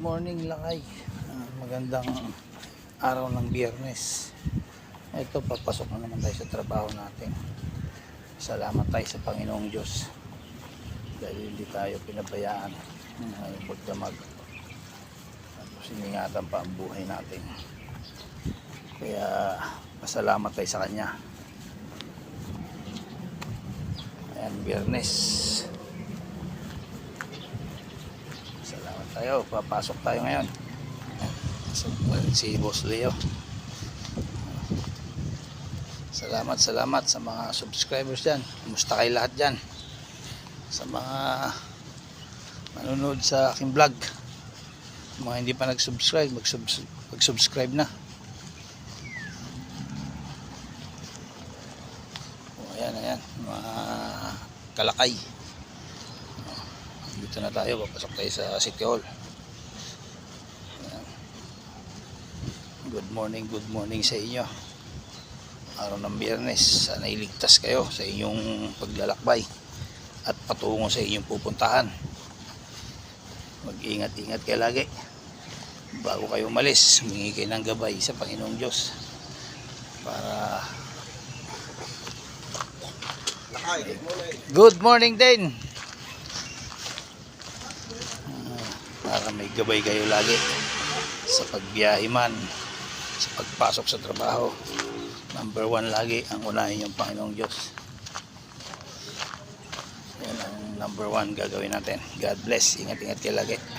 morning lakay. Magandang araw ng Biyernes. Ito, papasok na naman tayo sa trabaho natin. Salamat tayo sa Panginoong Diyos dahil hindi tayo pinabayaan ngayong magdamag. Tapos iningatan pa ang buhay natin. Kaya pasalamat tayo sa Kanya. Ayan, Biyernes. Salamat tayo, papasok tayo ngayon. Si Boss Leo. Salamat sa mga subscribers dyan. Kumusta kayo lahat dyan? Sa mga manonood sa aking vlog, mga hindi pa nag-subscribe, mag-subscribe na. Ayan, mga kalakay. Dito na tayo, papasok tayo sa City Hall. Ayan. Good morning sa inyo. Araw ng Biyernes, sana iligtas kayo sa inyong paglalakbay at patungo sa inyong pupuntahan. Mag-ingat-ingat kayo lagi. Bago kayo umalis, humingi kayo ng gabay sa Panginoong Diyos para good morning din. Para may gabay kayo lagi sa pagbiyahe man, sa pagpasok sa trabaho. Number 1 lagi ang unahin yung Panginoong Diyos. Yan ang number 1 gagawin natin. God bless. Ingat-ingat kayo lagi.